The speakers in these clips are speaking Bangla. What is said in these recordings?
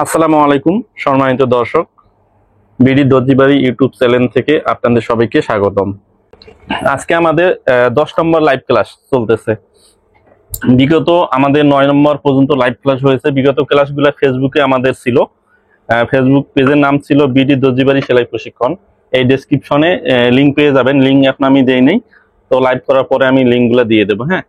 আসসালামু আলাইকুম সম্মানিত দর্শক, বিডি দর্জিবাড়ি ইউটিউব চ্যানেল থেকে আপনাদের সবাইকে স্বাগতম। আজকে আমাদের 10 নম্বর লাইভ ক্লাস চলতেছে। বিগত আমাদের 9 নম্বর পর্যন্ত লাইভ ক্লাস হয়েছে। বিগত ক্লাসগুলো ফেসবুকে আমাদের ছিল, ফেসবুক পেজের নাম ছিল বিডি দর্জিবাড়ি সেলাই প্রশিক্ষণ। এই ডেসক্রিপশনে লিঙ্ক পেয়ে যাবেন। লিঙ্ক এখন আমি দেই নাই, তো লাইভ করার পরে আমি লিঙ্কগুলো দিয়ে দেবো। হ্যাঁ,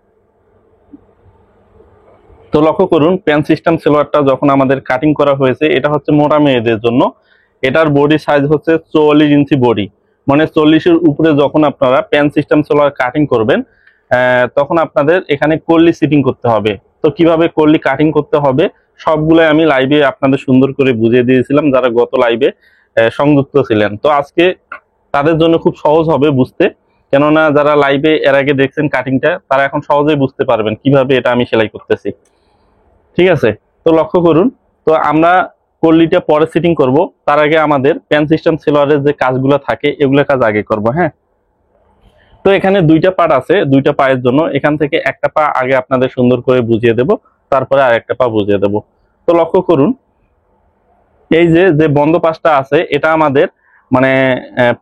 তো লক্ষ্য করুন, প্যান সিস্টেম সেলোয়ারটা যখন আমাদের কাটিং করা হয়েছে, এটা হচ্ছে মোটা মেয়েদের জন্য। এটার বডি সাইজ হচ্ছে 44 ইঞ্চি বডি, মানে 40-এর উপরে যখন আপনারা প্যান সিস্টেম সেলোয়ার কাটিং করবেন, তখন আপনাদের এখানে কল্লি সিটিং করতে হবে। তো কিভাবে কল্লি কাটিং করতে হবে সবগুলো আমি লাইভে আপনাদের সুন্দর করে বুঝিয়ে দিয়েছিলাম, যারা গত লাইভে সংযুক্ত ছিলেন। তো আজকে তাদের জন্য খুব সহজ হবে বুঝতে, কেননা যারা লাইভে এর আগে দেখছেন কাটিংটা, তারা এখন সহজেই বুঝতে পারবেন কিভাবে এটা আমি সেলাই করতেছি। ঠিক আছে, তো লক্ষ্য করুন, তো আমরা কল্লিটা পরে সিটিং করব, তার আগে আমাদের প্যান সিস্টেম সেলোয়ারের যে কাজগুলো থাকে এগুলো কাজ আগে করব। হ্যাঁ, তো এখানে দুইটা পার্ট আছে, দুইটা পায়ের জন্য। এখান থেকে একটা পা আগে আপনাদের সুন্দর করে বুঝিয়ে দেব, তারপরে আর একটা পা বুঝিয়ে দেব। তো লক্ষ্য করুন, এই যে যে বন্ধ পাশটা আছে এটা আমাদের মানে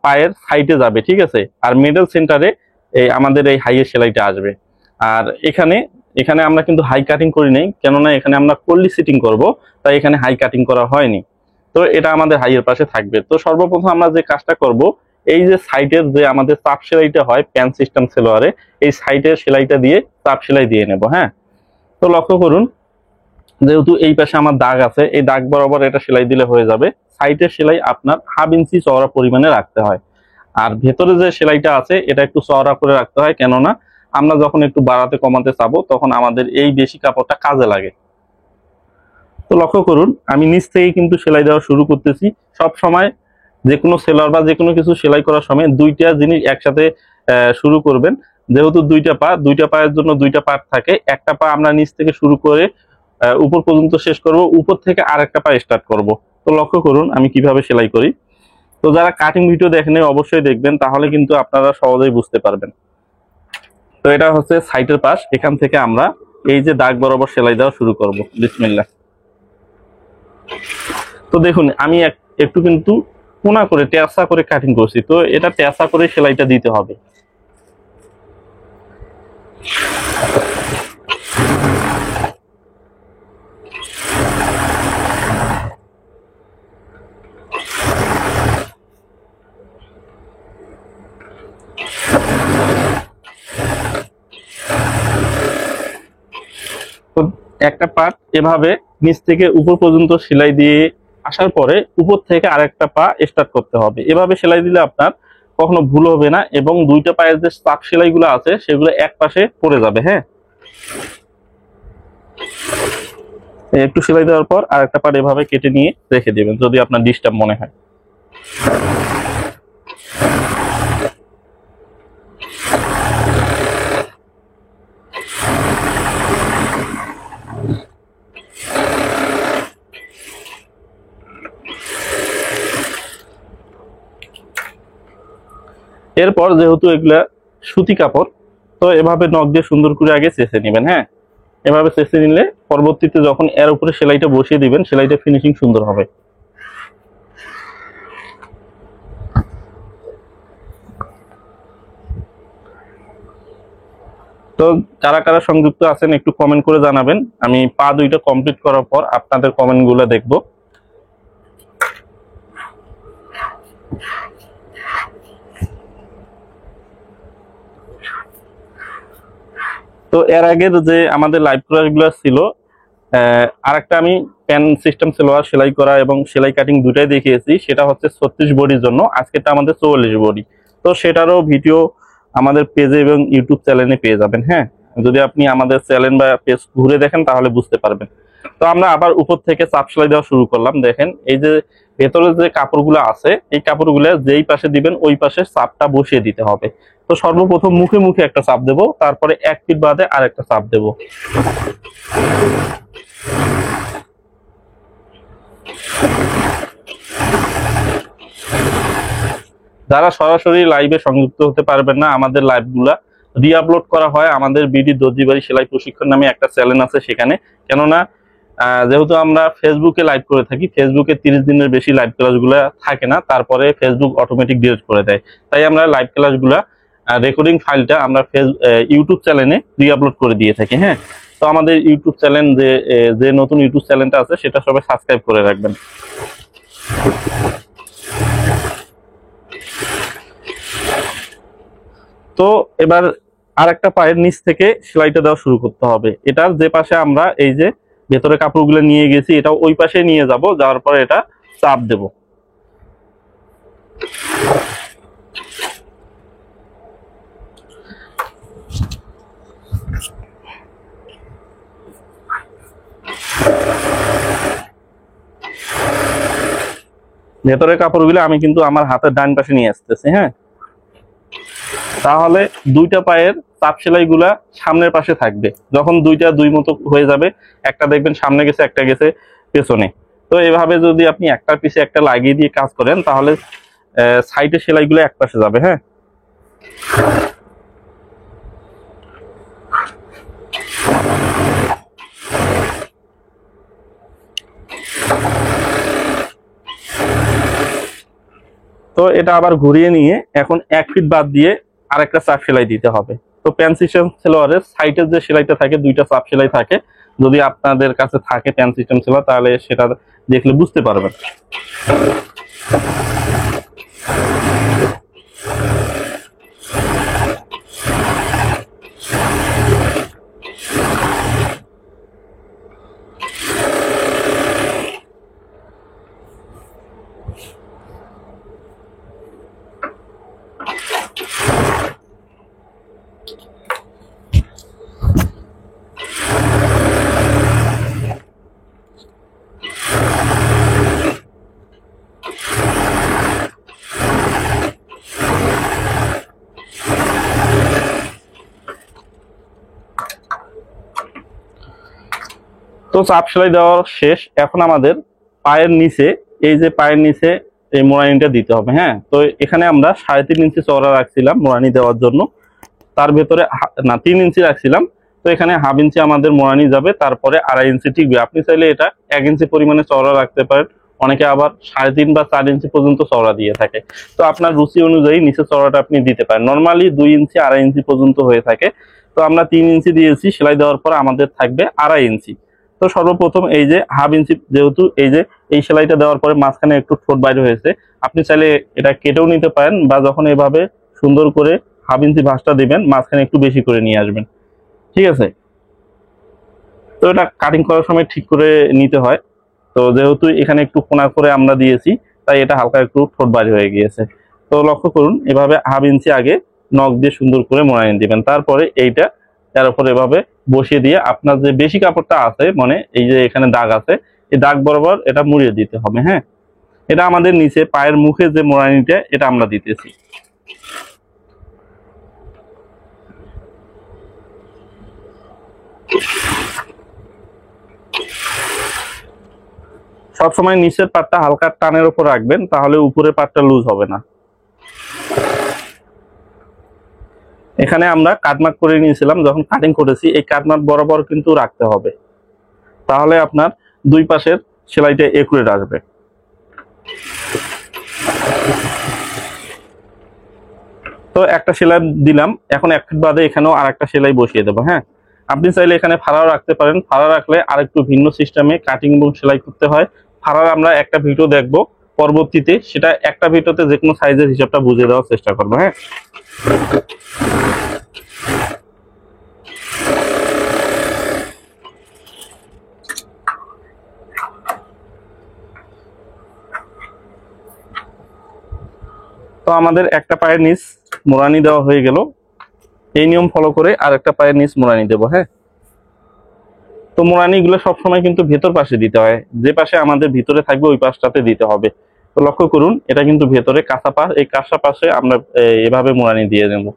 পায়ের সাইডে যাবে। ঠিক আছে, আর মিডল সেন্টারে এই আমাদের এই হাইয়ের সেলাইটা আসবে। আর এখানে এখানে আমরা কিন্তু হাই কাটিং করি নাই, কেননা এখানে আমরা কল্লি সিটিং করব, তাই এখানে হাই কাটিং করা হয়নি। তো এটা আমাদের হাইয়ের পাশে থাকবে। তো সর্বপ্রথম আমরা যে কাজটা করব, এই যে সাইডের যে আমাদের চাপ সেলাইটা হয় প্যান সিস্টেম সেলোয়ারে, এই সাইডের সেলাইটা দিয়ে চাপ সেলাই দিয়ে নেব। হ্যাঁ, তো লক্ষ্য করুন, যেহেতু এই পাশে আমার দাগ আছে, এই দাগ বরাবর এটা সেলাই দিলে হয়ে যাবে। সাইডের সেলাই আপনার হাফ ইঞ্চি চওড়া পরিমাণে রাখতে হয়, আর ভেতরে যে সেলাইটা আছে এটা একটু চওড়া করে রাখতে হয়, কেননা আমরা যখন একটু বাড়াতে কমাতে চাবো তখন আমাদের এই বেশি কাপড়টা কাজে লাগে। তো লক্ষ্য করুন, আমি নিচ থেকে কিন্তু সেলাই দেওয়া শুরু করতেছি। সব সময় যে কোনো সেলার বা যে কোনো কিছু সেলাই করার সময় দুইটা জিনিস একসাথে শুরু করবেন। যেহেতু দুইটা পায়ের জন্য দুইটা পার্ট থাকে, একটা পা আমরা নিচ থেকে শুরু করে উপর পর্যন্ত শেষ করব, উপর থেকে আরেকটা পা স্টার্ট করব। তো লক্ষ্য করুন আমি কিভাবে সেলাই করি। তো যারা কাটিং ভিডিও দেখেন অবশ্যই দেখবেন, তাহলে কিন্তু আপনারা সহজেই বুঝতে পারবেন। তো এটা হচ্ছে সাইডের পাশ, এখান থেকে আমরা এই যে দাগ বরাবর সেলাই দেওয়া শুরু করব। বিসমিল্লাহ। তো দেখুন আমি একটু কিন্তু কোনা করে টেসা করে কাটিং করছি, তো এটা টেসা করে সেলাইটা দিতে হবে। তো একটা পার্ট এভাবে নিচ থেকে উপর পর্যন্ত সেলাই দিয়ে আসার পরে উপর থেকে আরেকটা পা স্টার্ট করতে হবে। এভাবে সেলাই দিলে আপনার কখনো ভুল হবে না, এবং দুইটা পায়ের যে চাপ সেলাইগুলো আছে সেগুলো এক পাশে পড়ে যাবে। হ্যাঁ, একটু সেলাই দেওয়ার পর আরেকটা পার্ট এভাবে কেটে নিয়ে রেখে দিবেন যদি আপনার ডিস্টার্ব মনে হয়। এরপর যেহেতু এগুলা সুতি কাপড়, তো এভাবে নখ দিয়ে সুন্দর করে আগে চেঁচে নেবেন। হ্যাঁ, এভাবে চেঁচে নিলে পরবর্তীতে যখন এর উপরে সেলাইটা বসিয়ে দিবেন, সেলাইটা ফিনিশিং সুন্দর হবে। তো কারা কারা সংযুক্ত আছেন একটু কমেন্ট করে জানাবেন। আমি পা দুইটা কমপ্লিট করার পর আপনাদের কমেন্ট গুলো দেখবো। তো এর আগের যে আমাদের লাইভ ক্লাসগুলো ছিল, আরেকটা আমি প্যান সিস্টেম সেলোয়ার সেলাই করা এবং সেলাই কাটিং দুটাই দেখিয়েছি, সেটা হচ্ছে 36 বডির জন্য। আজকেটা আমাদের 44 বডি। তো সেটারও ভিডিও আমাদের পেজে এবং ইউটিউব চ্যানেলে পেয়ে যাবেন। হ্যাঁ, যদি আপনি আমাদের চ্যানেল বা পেজ ঘুরে দেখেন তাহলে বুঝতে পারবেন। তো আমরা আবার উপর থেকে চাপ সেলাই দেওয়া শুরু করলাম। দেখেন এই যে ভেতরে যে কাপড়গুলো আছে, এই কাপড়গুলো যেই পাশে দিবেন ওই পাশে চাপটা বসিয়ে দিতে হবে। তো সর্বপ্রথম মুখে মুখে একটা চাপ দেব, তারপরে 1 ফিট বাদে আরেকটা চাপ দেব। যারা সরাসরি লাইভে সংযুক্ত হতে পারবেন না, আমাদের লাইভগুলা রি আপলোড করা হয় আমাদের বিডি দর্জিবাড়ি সেলাই প্রশিক্ষণ নামে একটা চ্যানেল আছে সেখানে। কেননা যেহেতু আমরা ফেসবুকে লাইভ করে থাকি, ফেসবুকে 30 দিনের বেশি লাইভ ক্লাসগুলো থাকে না, তারপরে ফেসবুক অটোমেটিক ডিলিট করে দেয়। তাই আমরা লাইভ ক্লাসগুলা রেকর্ডিং ফাইলটা আমরা ইউটিউব চ্যানেলে রি-আপলোড করে দিয়ে থাকি। হ্যাঁ, তো আমাদের ইউটিউব চ্যানেল যে নতুন ইউটিউব চ্যানেলটা আছে সেটা সবাই সাবস্ক্রাইব করে রাখবেন। তো এবার আরেকটা পায়ের নিচ থেকে সেলাইটা দেওয়া শুরু করতে হবে। এটার যে পাশে আমরা এই যে ভেতরে কাপড়গুলো নিয়ে গেছি, এটা ওই পাশে নিয়ে যাব, যাওয়ার পরে এটা চাপ দেব। ভেতরের কাপড়গুলো আমি কিন্তু আমার হাতের ডান পাশে নিয়ে আসতেছি। হ্যাঁ, তাহলে দুইটা পায়ের চাপ সেলাই গুলা সামনের পাশে থাকবে। যখন দুইটা দুই মতো হয়ে যাবে, একটা দেখবেন সামনে গেছে, একটা গেছে পেছনে। তো এভাবে যদি আপনি একটার পিছে একটা লাগিয়ে দিয়ে কাজ করেন, তাহলে সাইডের সেলাইগুলো এক পাশে যাবে। হ্যাঁ, তো এটা আবার ঘুরিয়ে নিয়ে এখন 1 ফিট বাদ দিয়ে আরেকটা চাপ সেলাই দিতে হবে। তো প্যান্ট সিস্টেম সেলোয়ারের সাইডের যে সেলাইটা থাকে, দুইটা চাপ সেলাই থাকে। যদি আপনাদের কাছে থাকে প্যান্ট সিস্টেম সেলোয়ার, তাহলে সেটা দেখলে বুঝতে পারবেন। তো চাপ সেলাই দেওয়া শেষ। এখন আমাদের পায়ের নিচে, এই যে পায়ের নিচে এই মোড়ানিটা দিতে হবে। হ্যাঁ, তো এখানে আমরা 3.5 ইঞ্চি চওড়া রাখছিলাম মোড়ানি দেওয়ার জন্য, তার ভেতরে না 3 ইঞ্চি রাখছিলাম। তো এখানে হাফ ইঞ্চি আমাদের মোড়ানি যাবে, তারপরে 2.5 ইঞ্চি টিকবে। আপনি চাইলে এটা 1 ইঞ্চি পরিমাণে চওড়া রাখতে পারেন, অনেকে আবার 3.5 বা 4 ইঞ্চি পর্যন্ত চওড়া দিয়ে থাকে। তো আপনার রুচি অনুযায়ী নিচে চওড়াটা আপনি দিতে পারেন। নর্মালি 2 ইঞ্চি 2.5 ইঞ্চি পর্যন্ত হয়ে থাকে। তো আমরা 3 ইঞ্চি দিয়েছি, সেলাই দেওয়ার পর আমাদের থাকবে 2.5 ইঞ্চি। তো সর্বপ্রথম এই যে হাফ ইঞ্চি, যেহেতু এই যে এই সেলাইটা দেওয়ার পরে মাঝখানে একটু ঠোঁট বাইরে হয়েছে, আপনি চাইলে এটা কেটেও নিতে পারেন, বা যখন এভাবে সুন্দর করে হাফ ইঞ্চি ভাঁজটা দিবেন, মাঝখানে একটু বেশি করে নিয়ে আসবেন। ঠিক আছে, তো এটা কাটিং করার সময় ঠিক করে নিতে হয়। তো যেহেতু এখানে একটু কোনা করে আমরা দিয়েছি, তাই এটা হালকা একটু ঠোঁট বাইরে হয়ে গিয়েছে। তো লক্ষ্য করুন, এভাবে হাফ ইঞ্চি আগে নখ দিয়ে সুন্দর করে মোড়ানি দিবেন। তারপরে এইটা তার উপর এভাবে বসিয়ে দিয়ে আপনার যে বেশি কাপড়টা আছে, মানে এই যে এখানে দাগ আছে, এই দাগ বরাবর এটা মুড়িয়ে দিতে হবে। হ্যাঁ, এটা আমাদের নিচে পায়ের মুখে যে মোড়ানিটা, এটা আমরা দিতেছি। সবসময় নিচের পাটটা হালকা টানের উপর রাখবেন, তাহলে উপরের পাটটা লুজ হবে না। এখানে আমরা কাটমার্ক করে নিয়েছিলাম যখন কাটিং করেছি, এই কাটমার্ক বরাবর কিন্তু রাখতে হবে, তাহলে আপনার দুই পাশের সেলাইটা একুরেট আসবে। তো একটা সেলাই দিলাম, এখন 1 ফিট বাদে এখানেও আরেকটা সেলাই বসিয়ে দেবো। হ্যাঁ, আপনি চাইলে এখানে ফাড়াও রাখতে পারেন। ফাড়া রাখলে আরেকটু ভিন্ন সিস্টেমে কাটিং এবং সেলাই করতে হয়। ফাড়ার আমরা একটা ভিডিও দেখবো পরবর্তীতে, সেটা একটা ভিডিওতে যে কোনো সাইজের হিসাবটা বুঝিয়ে দেওয়ার চেষ্টা করবো। হ্যাঁ, তো আমাদের একটা পায়ের নিচ মোড়ানি দেওয়া হয়ে গেল। এই নিয়ম ফলো করে আরেকটা পায়ের নিচ মোড়ানি দেবো। হ্যাঁ, তো মোড়ানি গুলো সবসময় কিন্তু ভেতর পাশে দিতে হয়, যে পাশে আমাদের ভিতরে থাকবে ওই পাশটাতে দিতে হবে। তো লক্ষ্য করুন, এটা কিন্তু ভেতরে কাঁচা পাশ, এই কাঁচা পাশে আমরা এভাবে মোড়ানি দিয়ে দেবো।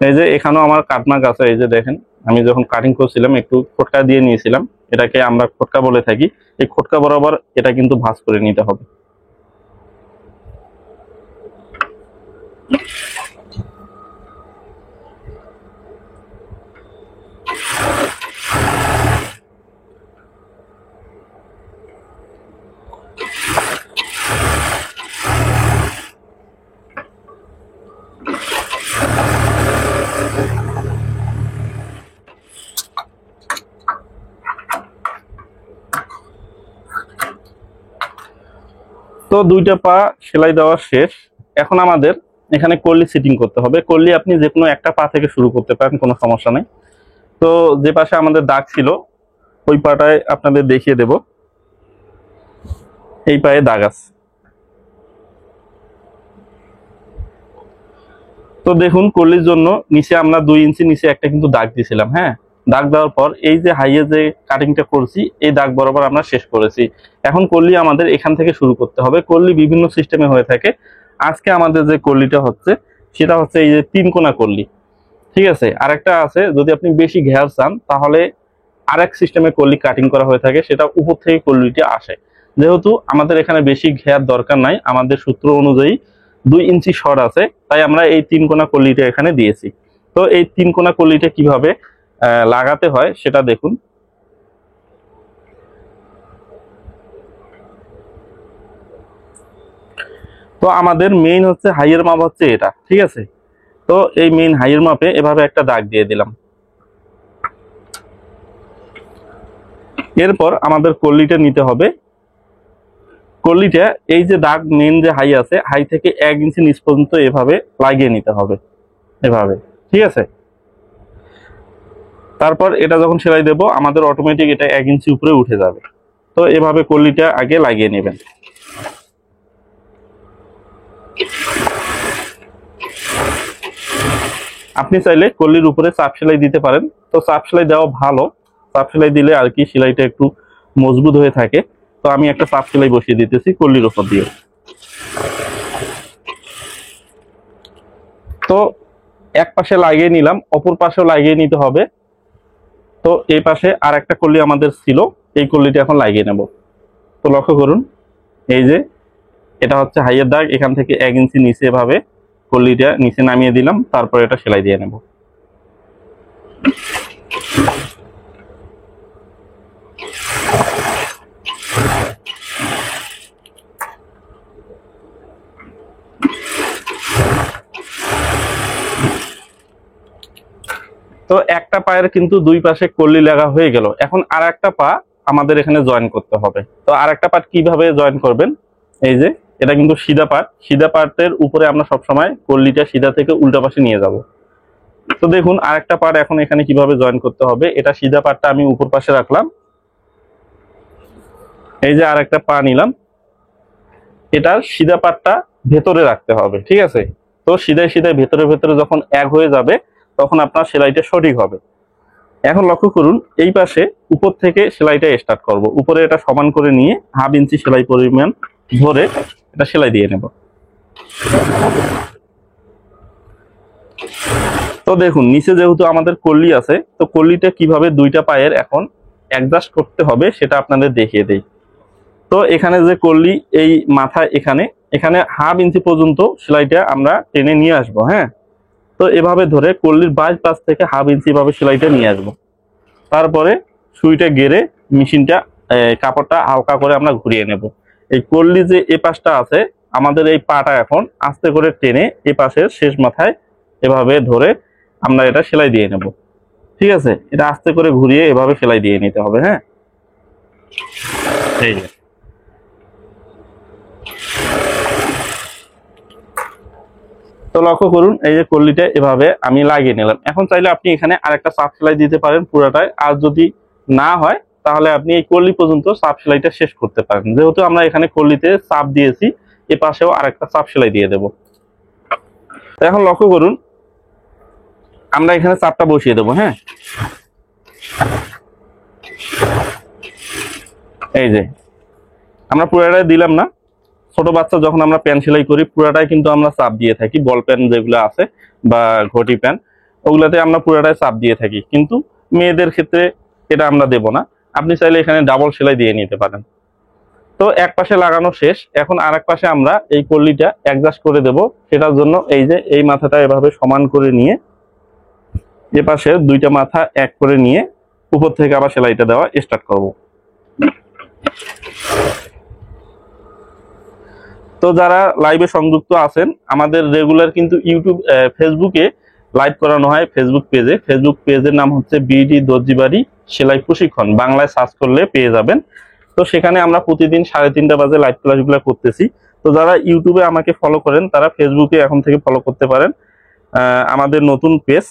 এই যে এখানেও আমার কাটমার্ক আছে, এই যে দেখেন, আমি যখন কাটিং করছিলাম একটু খোটকা দিয়ে নিয়েছিলাম, এটাকে আমরা খোটকা বলে থাকি। এই খোটকা বরাবর এটা কিন্তু ভাঁজ করে নিতে হবে। দুইটা পা সেলাই দেওয়া শেষ। এখন আমাদের এখানে কল্লি সিটিং করতে হবে। কল্লি আপনি যে কোনো একটা পা থেকে শুরু করতে পারেন, কোনো সমস্যা নেই। তো যে পাশে আমাদের দাগ ছিল ওই পাটায় আপনাদের দেখিয়ে দেব। এই পায়ে দাগ আছে। তো দেখুন কল্লির জন্য নিচে আমরা 2 ইঞ্চি নিচে একটা কিন্তু দাগ দিয়েছিলাম। হ্যাঁ, দাগ দেওয়ার পর এই যে হাইয়ে যে কাটিংটা করছি এই দাগ বরাবর আমরা শেষ করেছি। এখন কল্লি আমাদের এখান থেকে শুরু করতে হবে। কল্লি বিভিন্ন সিস্টেমে হয়ে থাকে। আজকে আমাদের যে কল্লিটা হচ্ছে সেটা হচ্ছে এই যে 3 কোনা কল্লি। ঠিক আছে, আরেকটা আছে যদি আপনি বেশি ঘের চান তাহলে আরেক সিস্টেমে কল্লি কাটিং করা হয়ে থাকে, সেটা উপর থেকে কল্লিটা আসে। যেহেতু আমাদের এখানে বেশি ঘের দরকার নাই, আমাদের সূত্র অনুযায়ী 2 ইঞ্চি শর্ট আছে, তাই আমরা এই 3 কোনা কল্লিটা এখানে দিয়েছি। তো এই 3 কোনা কল্লিটা কিভাবে লাগাতে হয় সেটা দেখুন। তো আমাদের মেইন হচ্ছে হাইয়ের মাপ হচ্ছে এটা। ঠিক আছে, তো এই মেইন হাইয়ের মাপে এভাবে একটা দাগ দিয়ে দিলাম। এরপর আমাদের কল্লিটা নিতে হবে। কল্লিটা এই যে দাগ মেইন যে হাই আছে, হাই থেকে 1 ইঞ্চি নিচ পর্যন্ত এভাবে লাগিয়ে নিতে হবে, এভাবে। ঠিক আছে, তারপর এটা যখন সেলাই দেব আমাদের অটোমেটিক এটা 1 ইঞ্চি উপরে উঠে যাবে। তো এভাবে কল্লিটা আগে লাগিয়ে নেবেন। আপনি চাইলে কল্লির উপরে চাপ সেলাই দিতে পারেন। তো চাপ সেলাই দেওয়া ভালো, চাপ সেলাই দিলে আর কি সেলাইটা একটু মজবুত হয়ে থাকে। তো আমি একটা চাপ সেলাই বসিয়ে দিতেছি কল্লির উপর দিয়ে। তো এক পাশে লাগিয়ে নিলাম, অপর পাশেও লাগিয়ে নিতে হবে। তো এই পাশে আর একটা কল্লি আমাদের ছিল, এই কল্লিটা এখন লাগিয়ে নেব। তো লক্ষ্য করুন, এই যে এটা হচ্ছে হাইয়ের দাগ, এখান থেকে 1 ইঞ্চি নিচে এভাবে কল্লিটা নিচে নামিয়ে দিলাম, তারপর এটা সেলাই দিয়ে নেব। তো একটা পায়ের কিন্তু 2 পাশে কল্লি লাগা হয়ে গেল। এখন আর একটা পা আমাদের এখানে জয়েন করতে হবে। তো আর একটা পার্ট কিভাবে জয়েন করবেন, এই যে এটা কিন্তু সিধা পার্ট, সিধা পার্টের উপরে আমরা সবসময় কল্লিটা সিধা থেকে উল্টা পাশে নিয়ে যাব। তো দেখুন আরেকটা পার্ট এখন এখানে কিভাবে জয়েন করতে হবে। এটা সিধা পার্টটা আমি উপর পাশে রাখলাম, এই যে আরেকটা পা নিলাম, এটার সিধা পার্টটা ভেতরে রাখতে হবে। ঠিক আছে, তো সিধাই সিধাই ভেতরে ভেতরে যখন এক হয়ে যাবে তখন আপনার সেলাইটা সঠিক হবে। এখন লক্ষ্য করুন, এই পাশে উপর থেকে সেলাইটা স্টার্ট করব। উপরে এটা সমান করে নিয়ে 1/2 ইঞ্চি সেলাই পরিমাণ ধরে এটা সেলাই দিয়ে নেব। তো দেখুন নিচে যেহেতু আমাদের কল্লি আছে, তো কল্লিটা কিভাবে দুইটা পায়ের এখন অ্যাডজাস্ট করতে হবে সেটা আপনাদের দেখিয়ে দেই। তো এখানে যে কল্লি এই মাথা এখানে এখানে 1/2 ইঞ্চি পর্যন্ত সেলাইটা আমরা টেনে নিয়ে আসব। হ্যাঁ, তো এভাবে ধরে কল্লির বাঁশ পাশ থেকে 1/2 ইঞ্চি ভাবে সেলাইটা নিয়ে আসব। তারপরে সুইটা গেড়ে মেশিনটা কাপড়টা হালকা করে আমরা ঘুরিয়ে নেব। এই কল্লি যে এ পাশটা আছে আমাদের এই পাটা এখন আস্তে করে টেনে এ পাশের শেষ মাথায় এভাবে ধরে আমরা এটা সেলাই দিয়ে নেব। ঠিক আছে, এটা আস্তে করে ঘুরিয়ে এভাবে সেলাই দিয়ে নিতে হবে। হ্যাঁ, এই যে তো লক্ষ্য করুন, এই যে কল্লিটা এভাবে আমি লাগিয়ে নিলাম। এখন চাইলে আপনি এখানে আরেকটা চাপ সেলাই দিতে পারেন পুরাটায়, আর যদি না হয় তাহলে আপনি এই কল্লি পর্যন্ত চাপ সেলাইটা শেষ করতে পারেন। যেহেতু আমরা এখানে কল্লিতে চাপ দিয়েছি, এ পাশেও আরেকটা চাপ সেলাই দিয়ে দেব। তো এখন লক্ষ্য করুন, আমরা এখানে চাপটা বসিয়ে দেবো। হ্যাঁ, এই যে আমরা পুরাটাই দিলাম না, ছোট বাচ্চা যখন আমরা প্যান্ট সেলাই করি পুরাটাই কিন্তু আমরা চাপ দিয়ে থাকি। বল প্যান্ট যেগুলো আছে বা ঘটি প্যান্ট ওগুলাতে আমরা পুরাটাই চাপ দিয়ে থাকি, কিন্তু মেয়েদের ক্ষেত্রে এটা আমরা দেব না। আপনি চাইলে এখানে ডাবল সেলাই দিয়ে নিতে পারেন। তো এক পাশে লাগানো শেষ, এখন আর এক পাশে আমরা এই কল্লিটা অ্যাডজাস্ট করে দেব। সেটার জন্য এই যে এই মাথাটা এভাবে সমান করে নিয়ে এ পাশে দুইটা মাথা এক করে নিয়ে উপর থেকে আবার সেলাইটা দেওয়া স্টার্ট করব। তো যারা লাইভে সংযুক্ত আছেন, আমাদের রেগুলার কিন্তু ইউটিউব ফেসবুকে লাইভ করানো হয় ফেসবুক পেজে। ফেসবুক পেজের নাম হচ্ছে বিডি দর্জিবাড়ি সেলাই প্রশিক্ষণ, বাংলায় সার্চ করলে পেয়ে যাবেন। তো সেখানে আমরা প্রতিদিন 3:30 বাজে লাইভ ক্লাসগুলো করতেছি। তো যারা ইউটিউবে আমাকে ফলো করেন তারা ফেসবুকে এখন থেকে ফলো করতে পারেন, আমাদের নতুন পেজ।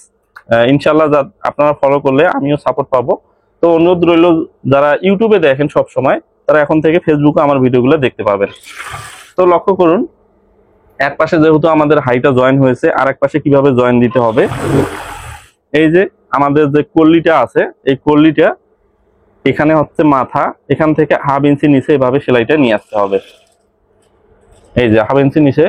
ইনশাল্লাহ আপনারা ফলো করলে আমিও সাপোর্ট পাবো। তো অনুরোধ রইল, যারা ইউটিউবে দেখেন সব সময় তারা এখন থেকে ফেসবুকে আমার ভিডিওগুলো দেখতে পাবেন। তো লক্ষ্য করুন, এক পাশে যেহেতু আমাদের হাইটা জয়েন হয়েছে, আর এক পাশে কিভাবে জয়েন দিতে হবে। এই যে আমাদের যে কল্লিটা আছে, এই কল্লিটা এখানে হচ্ছে মাথা, এখান থেকে হাফ ইঞ্চি নিচে এভাবে সেলাইটা নিয়ে আসতে হবে। এই যে হাফ ইঞ্চি নিচে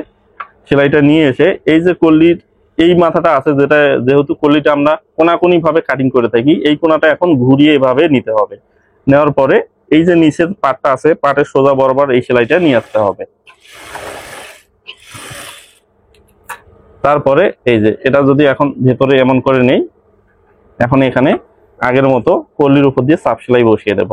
সেলাইটা নিয়ে এসে এই যে কল্লির এই মাথাটা আছে, যেটা যেহেতু কল্লিটা আমরা কোনাকুনি ভাবে কাটিং করে থাকি, এই কোনাটা এখন ঘুরিয়ে এভাবে নিতে হবে। নেওয়ার পরে এই যে নিচের পাটটা আছে, পাটের সোজা বরাবর এই সেলাইটা নিয়ে আসতে হবে। তারপরে এই যে এটা যদি এখন ভেতরে এমন করে নেই, এখন এখানে আগের মতো কল্লির উপর দিয়ে চাপ সেলাই বসিয়ে দেব।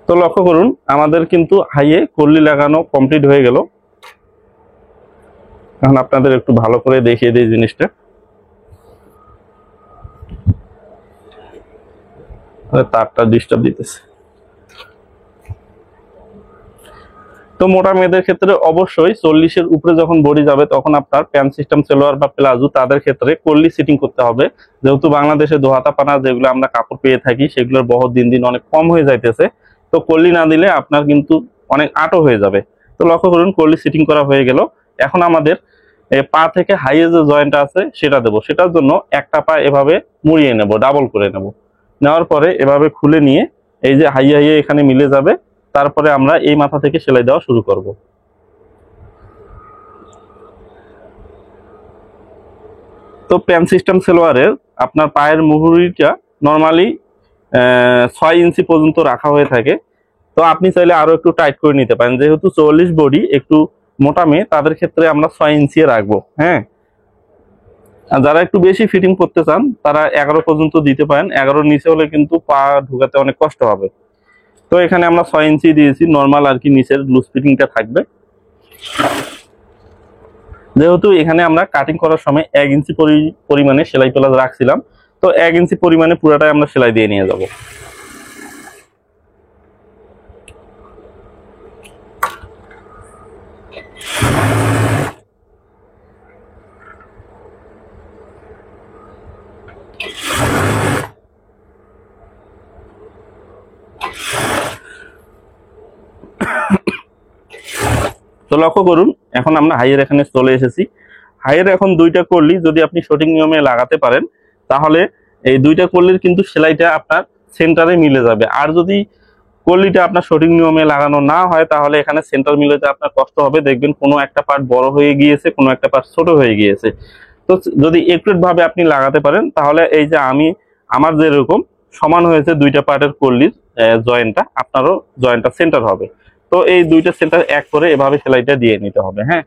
তো লক্ষ্য করুন, আমাদের কিন্তু হাইয়ে কল্লি লাগানো কমপ্লিট হয়ে গেল। এখন আপনাদের একটু ভালো করে দেখিয়ে দিই জিনিসটা। তারটা ডিস্টার্ব দিতেছে। তো মোটা মেয়েদের ক্ষেত্রে অবশ্যই 40-এর উপরে যখন বডি যাবে তখন আপনার প্যান্ট সিস্টেম সালোয়ার বা প্লাজো তাদের ক্ষেত্রে কল্লি সিটিং করতে হবে। যেহেতু বাংলাদেশে দোহাতা পানা যেগুলো আমরা কাপড় পেয়ে থাকি সেগুলোর বহর দিন দিন অনেক কম হয়ে যাইতেছে। তো কল্লি না দিলে আপনার কিন্তু অনেক আটো হয়ে যাবে। তো লক্ষ্য করুন, কল্লি সিটিং করা হয়ে গেল। এখন আমাদের পা থেকে হাইয়ে যে জয়েন্টটা আছে সেটা দেবো। সেটার জন্য একটা পা এভাবে মুড়িয়ে নেব, ডাবল করে নেব। নেওয়ার পরে এভাবে খুলে নিয়ে এই যে হাইয়ে হাইয়ে এখানে মিলে যাবে। তারপরে আমরা এই মাথা থেকে সেলাই দেওয়া শুরু করব। তো প্যান্ট সিস্টেম সালোয়ারের আপনার পায়ের মুহুরিটা নর্মালি 6 ইঞ্চি পর্যন্ত রাখা হয়ে থাকে। তো আপনি চাইলে আরো একটু টাইট করে নিতে পারেন, যেহেতু 44 বডি একটু মোটা মেয়ে, তাদের ক্ষেত্রে আমরা 6 ইঞ্চি রাখবো। হ্যাঁ, আর যারা একটু বেশি ফিটিং করতে চান তারা 11 পর্যন্ত দিতে পারেন। 11-র নিচে হলে কিন্তু পা ঢুকাতে অনেক কষ্ট হবে। তো এখানে আমরা 6 ইঞ্চি দিয়েছি, নর্মাল আর কি নিচের লুজ ফিটিংটা থাকবে। যেহেতু এখানে আমরা কাটিং করার সময় 1 ইঞ্চি পরিমাণে সেলাই প্লাস রাখছিলাম, তো 1 ইঞ্চি পরিমাণে পুরাটাই আমরা সেলাই দিয়ে নিয়ে যাব। তো লক্ষ্য করুন, এখন আমরা হাইয়ের এখানে চলে এসেছি। হাইয়ের এখন দুইটা কল্লি যদি আপনি সঠিক নিয়মে লাগাতে পারেন তাহলে এই দুইটা কল্লির কিন্তু সেলাইটা আপনার সেন্টারে মিলে যাবে। আর যদি কল্লিটা আপনার সঠিক নিয়মে লাগানো না হয় তাহলে এখানে সেন্টার মিলাতে আপনার কষ্ট হবে। দেখবেন কোনো একটা পার্ট বড় হয়ে গিয়েছে, কোনো একটা পার্ট ছোট হয়ে গিয়েছে। তো যদি একুরেট ভাবে আপনি লাগাতে পারেন তাহলে এই যে আমার যেরকম সমান হয়েছে দুইটা পার্টের কল্লির জয়েন্টটা, আপনারও জয়েন্টটা সেন্টার হবে। তো এই দুইটা সেন্টার এক করে এভাবে সেলাইটা দিয়ে নিতে হবে। হ্যাঁ,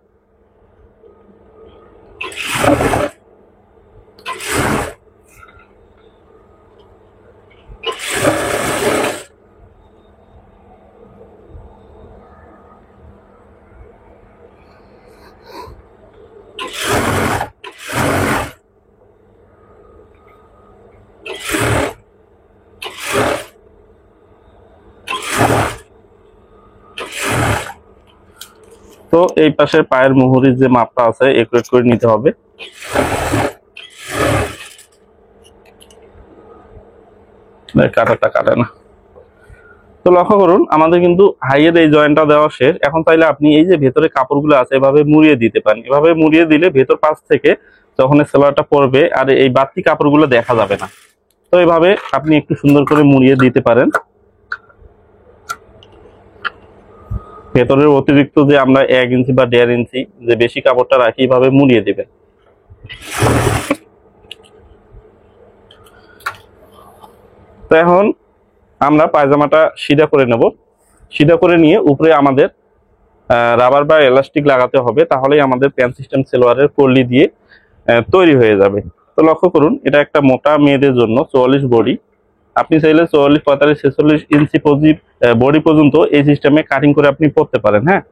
তো এই পাশে পায়ের মুহুরির যে মাপটা আছে একুরেট করে নিতে হবে। কাটাটা কাটে না। তো লক্ষ্য করুন, আমাদের কিন্তু হাইয়ের এই জয়েন্টটা দেওয়া শেষ। এখন চাইলে আপনি এই যে ভেতরে কাপড়গুলো আছে এভাবে মুড়িয়ে দিতে পারেন। এভাবে মুড়িয়ে দিলে ভেতর পাশ থেকে যখন সেলোয়ারটা পরবে আর এই বাড়তি কাপড়গুলো দেখা যাবে না। তো এভাবে আপনি একটু সুন্দর করে মুড়িয়ে দিতে পারেন। ভেতরের অতিরিক্ত যে আমরা 1 ইঞ্চি বা 1.5 ইঞ্চি যে বেশি কাপড়টা রাখি এভাবে মুড়িয়ে দিবেন। তো এখন আমরা পায়জামাটা সিধা করে নেব। সিধা করে নিয়ে উপরে আমাদের রাবার বা এলাস্টিক লাগাতে হবে, তাহলেই আমাদের প্যান্ট সিস্টেম সালোয়ারের কল্লি দিয়ে তৈরি হয়ে যাবে। তো লক্ষ্য করুন, এটা একটা মোটা মেয়েদের জন্য 44 বডি। আপনি চাইলে 44, 45, 46 ইঞ্চি বডি পর্যন্ত এই সিস্টেমে কাটিং করে আপনি পরতে পারেন। হ্যাঁ,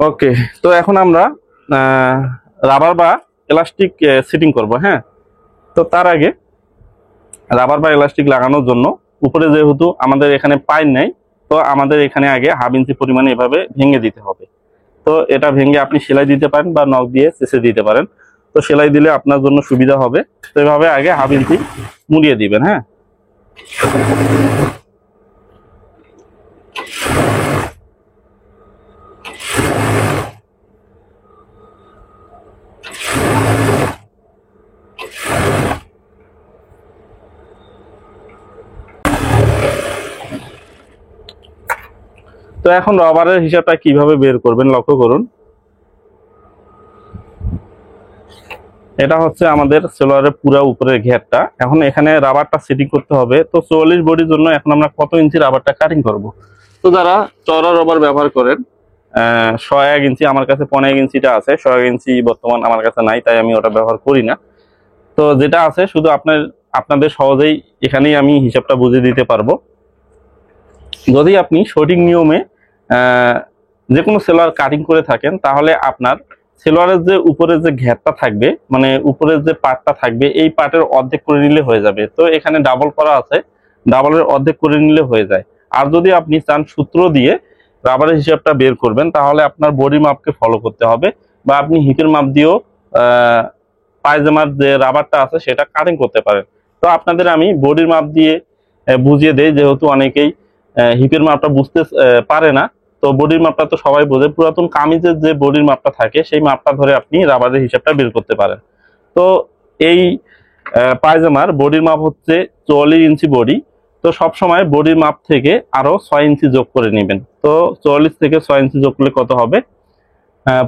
ওকে। তো এখন আমরা রাবার বা এলাস্টিক সিটিং করব। হ্যাঁ, তো তার আগে রাবার বা এলাস্টিক লাগানোর জন্য উপরে যেহেতু আমাদের এখানে পাইপ নাই, তো আমাদের এখানে আগে হাফ ইঞ্চি পরিমাণে এভাবে ভেঙে দিতে হবে। তো এটা ভেঙে আপনি সেলাই দিতে পারেন বা নখ দিয়ে চেঁচে দিতে পারেন। তো সেলাই দিলে আপনার জন্য সুবিধা হবে। তো এভাবে আগে হাফ ইঞ্চি মুড়িয়ে দিবেন। হ্যাঁ, তো এখন রবারের হিসাবটা কিভাবে বের করবেন লক্ষ্য করুন। এটা হচ্ছে আমাদের সেলোয়ারের পুরো উপরের ঘেরটা। এখন এখানে রাবারটা সেটিং করতে হবে। তো 44 বডির জন্য এখন আমরা কত ইঞ্চি রাবারটা কাটিং করব। তো যারা চওড়া রবার ব্যবহার করেন 1 ইঞ্চি, আমার কাছে 15 ইঞ্চিটা আছে, 1 ইঞ্চি বর্তমান আমার কাছে নাই, তাই আমি ওটা ব্যবহার করি না। তো যেটা আছে শুধু আপনাদের সহজেই এখানেই আমি হিসাবটা বুঝিয়ে দিতে পারবো। যদি আপনি সঠিক নিয়মে যে কোনো সেলোয়ার কাটিং করে থাকেন, তাহলে আপনার সেলোয়ারের যে উপরের যে ঘেরটা থাকবে, মানে উপরের যে পার্টটা থাকবে, এই পার্টের অর্ধেক করে নিলে হয়ে যাবে। তো এখানে ডাবল করা আছে, ডাবলের অর্ধেক করে নিলে হয়ে যায়। আর যদি আপনি চান সূত্র দিয়ে রাবারের হিসাবটা বের করবেন, তাহলে আপনার বডি মাপকে ফলো করতে হবে, বা আপনি হিপের মাপ দিয়েও পায়জামার যে রাবারটা আছে সেটা কাটিং করতে পারেন। তো আপনাদের আমি বডির মাপ দিয়ে বুঝিয়ে দেই, যেহেতু অনেকেই হিপের মাপটা বুঝতে পারে না। তো বডির মাপটা তো সবাই বোঝে, পুরাতন কামিজের যে বডির মাপটা থাকে সেই মাপটা ধরে আপনি রাবারের হিসাবটা বের করতে পারেন। তো এই পায়জামার বডির মাপ হচ্ছে 44 ইঞ্চি বডি। তো সবসময় বডির মাপ থেকে আরো 6 ইঞ্চি যোগ করে নেবেন। তো 44 থেকে 6 ইঞ্চি যোগ করলে কত হবে?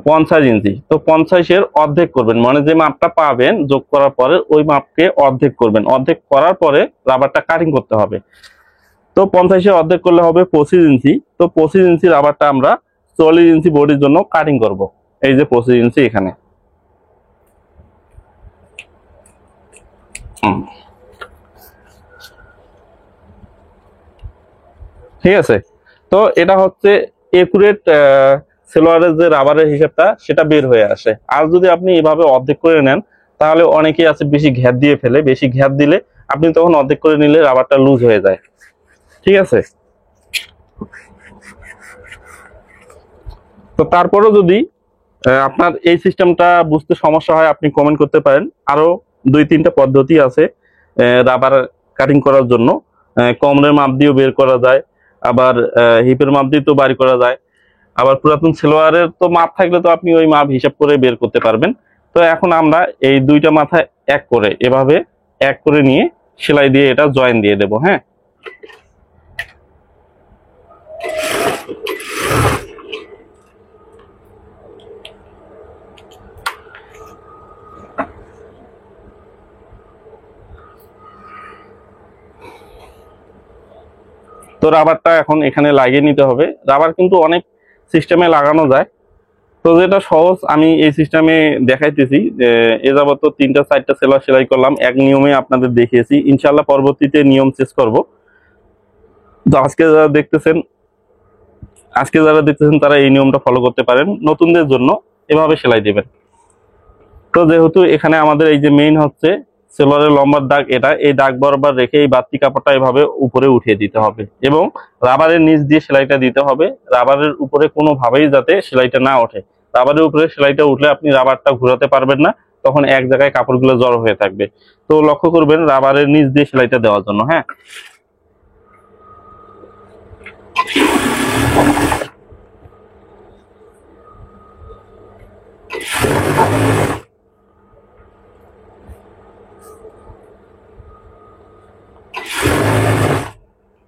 50 ইঞ্চি। তো 50-এর অর্ধেক করবেন, মানে যে মাপটা পাবেন যোগ করার পরে ওই মাপকে অর্ধেক করবেন। অর্ধেক করার পরে রাবারটা কাটিং করতে হবে। তো 50-এর অর্ধেক করলে হবে 25 ইঞ্চি। তো 25 ইঞ্চি রাবারটা আমরা 44 ইঞ্চি বডির জন্য কাটিং করব। এই যে 25 ইঞ্চি এখানে। ঠিক আছে। তো এটা হচ্ছে একুরেট সেলোয়ারের যে রাবারের হিসাবটা সেটা বের হয়ে আসে। আর যদি আপনি এভাবে অর্ধেক করে নেন, তাহলে অনেকেই আছে বেশি ঘ্যাপ দিয়ে ফেলে। বেশি ঘ্যাপ দিলে আপনি তখন অর্ধেক করে নিলে রাবারটা লুজ হয়ে যায়। ঠিক আছে। তো তারপরেও যদি আপনার এই সিস্টেমটা বুঝতে সমস্যা হয়, আপনি কমেন্ট করতে পারেন। আরো 2-3টা পদ্ধতি আছে রাবার কাটিং করার জন্য। কোমরের মাপ দিয়েও বের করা যায়, আবার হিপের মাপ দিয়ে তো বাড়ি করা যায়, আবার পুরাতন সেলোয়ারের তো মাপ থাকলে তো আপনি ওই মাপ হিসাব করে বের করতে পারবেন। তো এখন আমরা এই দুইটা মাথা এক করে এভাবে এক করে নিয়ে সেলাই দিয়ে এটা জয়েন দিয়ে দেব। হ্যাঁ, তো রাবারটা এখন এখানে লাগিয়ে নিতে হবে। রাবার কিন্তু অনেক সিস্টেমে লাগানো যায়। তো যেটা সহজ আমি এই সিস্টেমে দেখাইতেছি। এ যাবত 3টা-4টা সেলাই সেলাই করলাম, এক নিয়মে আপনাদের দেখিয়েছি। ইনশাল্লাহ পরবর্তীতে নিয়ম চেঞ্জ করব। তো আজকে যারা দেখতেছেন তারা এই নিয়মটা ফলো করতে পারেন। নতুনদের জন্য এভাবে সেলাই দেবেন। তো যেহেতু এখানে আমাদের এই যে মেইন হচ্ছে সেলোয়ারের লম্বার দাগ, এটা এই দাগ বরাবর রেখে এই বাড়তি কাপড়টা এভাবে উপরে উঠিয়ে দিতে হবে, এবং রাবারের নিচ দিয়ে সেলাইটা দিতে হবে। রাবারের উপরে কোনোভাবেই যাতে সেলাইটা না ওঠে। রাবারের উপরে সেলাইটা উঠলে আপনি রাবারটা ঘোরাতে পারবেন না, তখন এক জায়গায় কাপড়গুলো জড়ো হয়ে থাকবে। তো লক্ষ্য করবেন রাবারের নিচ দিয়ে সেলাইটা দেওয়ার জন্য। হ্যাঁ,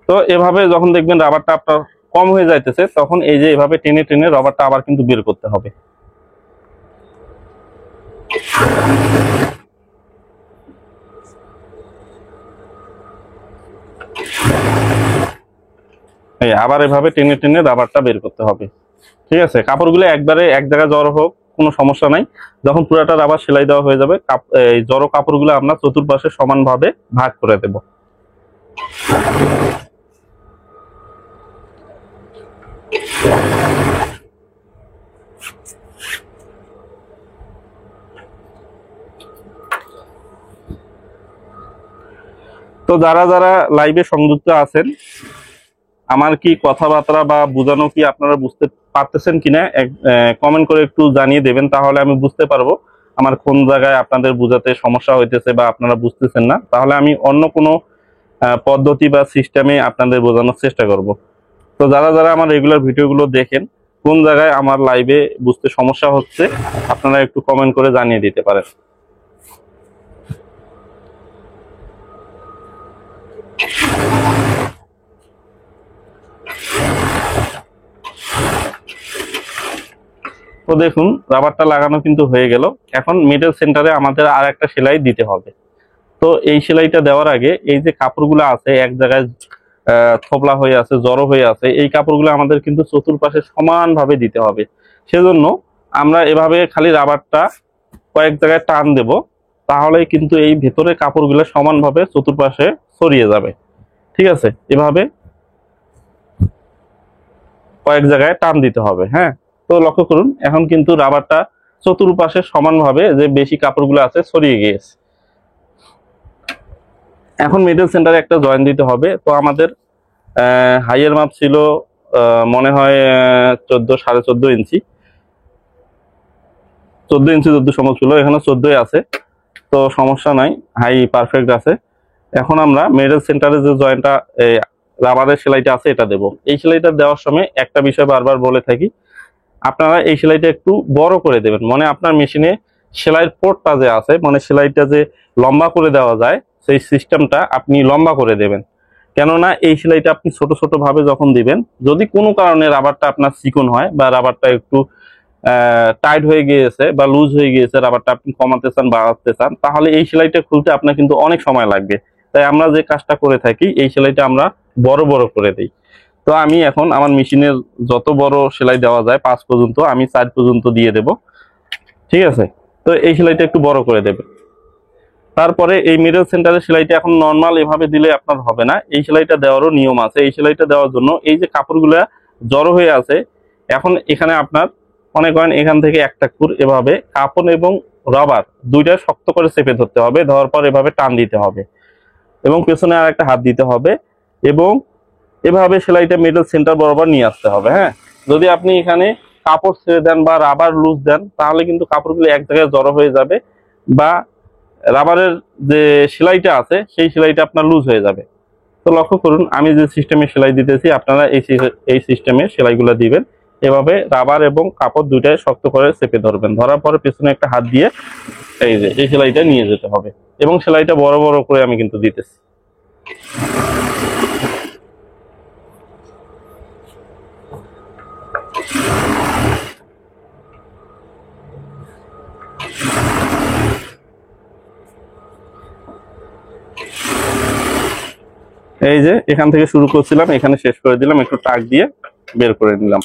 তো এভাবে যখন দেখবেন রাবারটা আপনার কম হয়ে যাইতেছে, তখন এই যে এভাবে টেনে টেনে রাবারটা আবার কিন্তু বের করতে হবে। এই আবার এভাবে টেনে টেনে রাবারটা বের করতে হবে। ঠিক আছে, কাপড়গুলো একবারে এক জায়গায় জড়ো হোক, কোনো সমস্যা নাই। যখন পুরাটা রাবার সেলাই দেওয়া হয়ে যাবে, এই জড়ো কাপড়গুলো আমরা চতুর্পাশে সমানভাবে ভাগ করে দেব। তো যারা যারা লাইভে সংযুক্ত আছেন, আমার কি কথাবার্তা বা বোঝানো কি আপনারা বুঝতে পারতেছেন কিনা কমেন্ট করে একটু জানিয়ে দেবেন, তাহলে আমি বুঝতে পারবো আমার কোন জায়গায় আপনাদের বোঝাতে সমস্যা হইতেছে বা আপনারা বুঝতেছেন না। তাহলে আমি অন্য কোনো পদ্ধতি বা সিস্টেমে আপনাদের বোঝানোর চেষ্টা করব। তো যারা যারা আমার রেগুলার ভিডিওগুলো দেখেন, কোন জায়গায় আমার লাইভে বুঝতে সমস্যা হচ্ছে আপনারা একটু কমেন্ট করে জানিয়ে দিতে পারেন। তো দেখুন রাবারটা লাগানো কিন্তু হয়ে গেল। এখন মিডল সেন্টারে আমাদের আর একটা সেলাই দিতে হবে। তো এই সেলাইটা দেওয়ার আগে এই যে কাপড়গুলো আছে এক জায়গায় থোবলা হয়ে আছে, জড়ো হয়ে আছে, এই কাপড়গুলো আমাদের কিন্তু চতুর্পাশে সমানভাবে দিতে হবে। সেজন্য আমরা এভাবে খালি রাবারটা কয়েক জায়গায় টান দেব, তাহলেই কিন্তু এই ভেতরে কাপড়গুলো সমানভাবে চতুর্পাশে ছড়িয়ে যাবে। ঠিক আছে, এভাবে কয়েক জায়গায় টান দিতে হবে। হ্যাঁ, তো লক্ষ্য করুন এখন কিন্তু রাবারটা চতুর্পাশে সমানভাবে যে বেশি কাপড়গুলো আছে ছড়িয়ে গিয়েছে। এখন মিডল সেন্টারে একটা জয়েন দিতে হবে। তো আমাদের হাইয়ের মাপ ছিল মনে হয় 14.5 ইঞ্চি, 14 ইঞ্চি 14 ছিল, এখানে 14 আছে, তো সমস্যা নাই, হাই পারফেক্ট আছে। এখন আমরা মিডল সেন্টারে যে জয়েন্টটা রাবারের সেলাইটা আছে এটা দেব। এই সেলাইটা দেওয়ার সময় একটা বিষয় বারবার বলে থাকি, আপনারা এই সেলাইটা একটু বড় করে দেবেন। মানে আপনার মেশিনে সেলাইয়ের পোর্টটা যে আছে, মানে সেলাইটা যে লম্বা করে দেওয়া যায়, সেই সিস্টেমটা আপনি লম্বা করে দেবেন। কেননা এই সেলাইটা আপনি ছোট ছোট ভাবে যখন দিবেন, যদি কোনো কারণে রাবারটা আপনার চিকন হয় বা রাবারটা একটু টাইট হয়ে গিয়েছে বা লুজ হয়ে গিয়েছে, রাবারটা আপনি কমাতে চান বাড়াতে চান, তাহলে এই সেলাইটা খুলতে আপনার কিন্তু অনেক সময় লাগবে। তাই আমরা যে কাজটা করে থাকি, এই সেলাইটা আমরা বড় বড় করে দিই। তো আমি এখন আমার মেশিনের যত বড় সেলাই দেওয়া যায় 5 পর্যন্ত, আমি 4 পর্যন্ত দিয়ে দেব। ঠিক আছে, তো এই সেলাইটা একটু বড় করে দেবে। তারপরে এই মিডল সেন্টারের সেলাইটা এখন নর্মাল এভাবে দিলে আপনার হবে না, এই সেলাইটা দেওয়ারও নিয়ম আছে। এই সেলাইটা দেওয়ার জন্য এই যে কাপড়গুলা জড়ো হয়ে আছে, এখন এখানে আপনার মনে করেন এখান থেকে একটা খুর এভাবে কাপড় এবং রবার দুইটা শক্ত করে চেপে ধরতে হবে, ধরার পর এভাবে টান দিতে হবে এবং পেছনে আর একটা হাত দিতে হবে এবং এভাবে সেলাইটা মিডল সেন্টার বরাবর নিয়ে আসতে হবে। হ্যাঁ, যদি আপনি এখানে কাপড় ছেড়ে দেন বা রাবার লুজ দেন, তাহলে কিন্তু কাপড়গুলো এক জায়গায় জড়ো হয়ে যাবে বা রাবারের যে সেলাইটা আছে সেই সেলাইটা আপনার লুজ হয়ে যাবে। তো লক্ষ্য করুন আমি যে সিস্টেমে সেলাই দিতেছি, আপনারা এই সিস্টেমে সেলাইগুলো দিবেন। এভাবে রাবার এবং কাপড় দুইটাই শক্ত করে চেপে ধরবেন, ধরার পরে পেছনে একটা হাত দিয়ে এই যে এই সেলাইটা নিয়ে যেতে হবে এবং সেলাইটা বড় বড় করে আমি কিন্তু দিতেছি। এই যে এখান থেকে শুরু করছিলাম, এখানে শেষ করে দিলাম, একটু টাক দিয়ে বের করে নিলাম।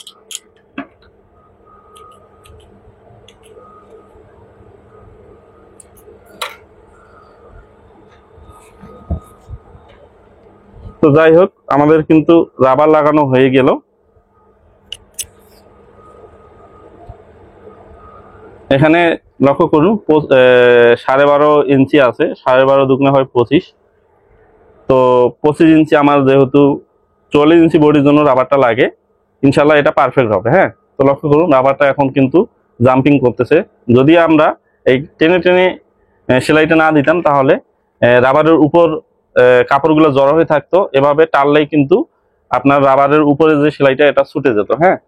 তো যাই হোক, আমাদের কিন্তু রাবার লাগানো হয়ে গেল। এখানে লক্ষ্য করুন 12.5 ইঞ্চি আছে, 12.5 দুগুণে হয় 25। তো 25 ইঞ্চি আমার যেহেতু 40 ইঞ্চি বডির জন্য রাবারটা লাগে, ইনশাল্লাহ এটা পারফেক্ট হবে। হ্যাঁ, তো লক্ষ্য করুন রাবারটা এখন কিন্তু জাম্পিং করতেছে। যদি আমরা এই টেনে টেনে সেলাইটা না দিতাম, তাহলে রাবারের উপর কাপড়গুলো জড়ো হয়ে থাকতো, এভাবে টানলেই কিন্তু আপনার রাবারের উপরে যে সেলাইটা এটা ছুটে যেত। হ্যাঁ,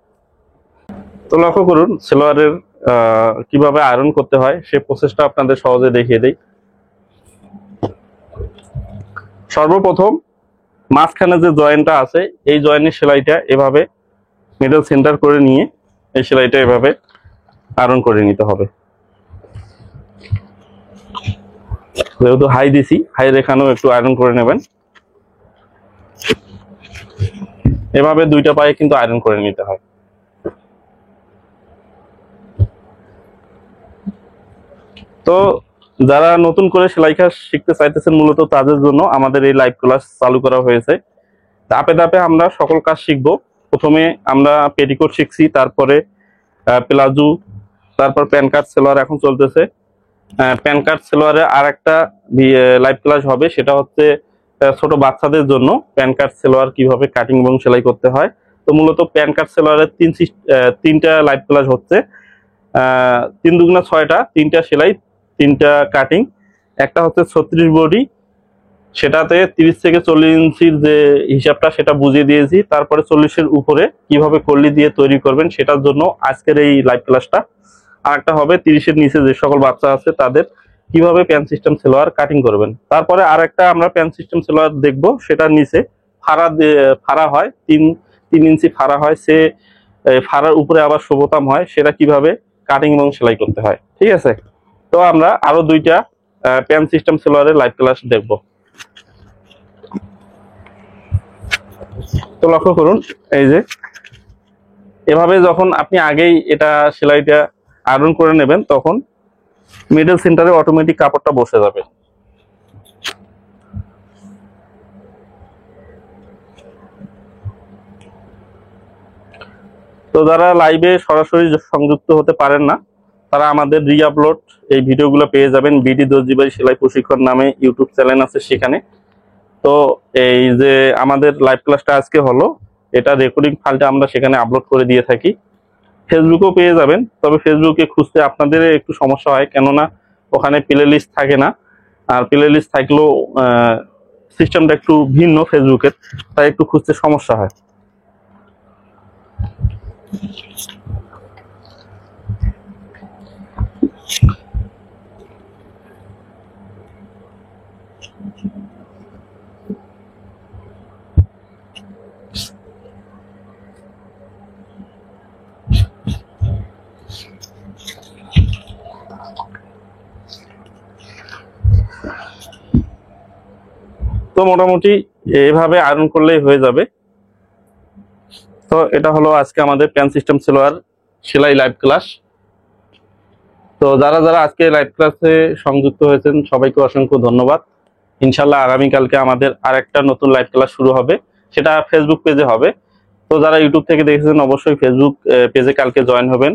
তো লক্ষ্য করুন সেলোয়ারের কিভাবে আয়রন করতে হয় সেই প্রসেসটা আপনাদের সহজে দেখিয়ে দেই। সর্বপ্রথম মাঝখানে যে জয়েন্টটা আছে, এই জয়েন্টের সেলাইটা এভাবে মিডল সেন্টার করে নিয়ে এই সেলাইটা এভাবে আয়রন করে নিতে হবে। যেহেতু হাই দিছি, হাই রেখানেও একটু আয়রন করে নেবেন। এভাবে দুইটা পায়ে কিন্তু আয়রন করে নিতে হয়। তো যারা নতুন করে সেলাই কাজ শিখতে চাইতেছেন মূলত তাদের জন্য আমাদের এই লাইভ ক্লাস চালু করা হয়েছে। ধাপে ধাপে আমরা সকল কাজ শিখবো। প্রথমে আমরা পেটিকোট শিখছি, তারপরে প্লাজো, তারপর প্যান কাট সেলোয়ার এখন চলতেছে। প্যান কাট সেলোয়ারে আর একটা লাইভ ক্লাস হবে, সেটা হচ্ছে ছোট বাচ্চাদের জন্য প্যান কাট সেলোয়ার কিভাবে কাটিং এবং সেলাই করতে হয়। তো মূলত প্যান কাট সেলোয়ারের তিনটা লাইভ ক্লাস হচ্ছে। 3 দুগুণা 6টা, 3টা সেলাই 3টা কাটিং। একটা হচ্ছে 36 বডি, সেটাতে 30 থেকে 40 ইঞ্চির যে হিসাবটা সেটা বুঝিয়ে দিয়েছি। তারপরে 40-এর উপরে কিভাবে কলি দিয়ে তৈরি করবেন সেটার জন্য আজকের এই লাইভ ক্লাসটা। আর একটা হবে 30-এর নিচে যে সকল বাচ্চা আছে তাদের কিভাবে প্যান সিস্টেম সেলোয়ার কাটিং করবেন। তারপরে আর একটা আমরা প্যান সিস্টেম সেলোয়ার দেখবো, সেটার নিচে ফাড়া হয়, 3 ইঞ্চি ফাড়া হয়, সে ফাড়ার উপরে আবার বোতাম হয়, সেটা কিভাবে কাটিং এবং সেলাই করতে হয়। ঠিক আছে, তো আমরা আরো 2টা প্যান সিস্টেম সেলোয়ারের লাইভ ক্লাস দেখবো। তো লক্ষ্য করুন, এই যে এভাবে যখন আপনি আগেই এটা সেলাইটা আয়রন করে নেবেন তখন মিডল সেন্টারে অটোমেটিক কাপড়টা বসে যাবে। তো যারা লাইভে সরাসরি সংযুক্ত হতে পারেন না তারা আমাদের রি-আপলোড এই ভিডিওগুলো পেয়ে যাবেন। বিডি দর্জি বাই সেলাই প্রশিক্ষণ নামে ইউটিউব চ্যানেল আছে সেখানে। তো এই যে আমাদের লাইভ ক্লাসটা আজকে হলো, এটা রেকর্ডিং ফাইলটা আমরা সেখানে আপলোড করে দিয়ে থাকি। ফেসবুকেও পেয়ে যাবেন, তবে ফেসবুকে খুঁজতে আপনাদের একটু সমস্যা হয়, কেননা ওখানে প্লে লিস্ট থাকে না। আর প্লে লিস্ট থাকলেও সিস্টেমটা একটু ভিন্ন ফেসবুকের, তাই একটু খুঁজতে সমস্যা হয়। তো মোটামুটি এইভাবে আয়রন করলেই হয়ে যাবে। তো এটা হলো আজকে আমাদের প্যান সিস্টেম সেলোয়ার সেলাই লাইভ ক্লাস। তো যারা যারা আজকে লাইভ ক্লাসে সংযুক্ত হয়েছেন সবাইকে অসংখ্য ধন্যবাদ। ইনশাল্লাহ আগামীকালকে আমাদের আরেকটা নতুন লাইভ ক্লাস শুরু হবে, সেটা ফেসবুক পেজে হবে। তো যারা ইউটিউব থেকে দেখেছেন অবশ্যই ফেসবুক পেজে কালকে জয়েন হবেন।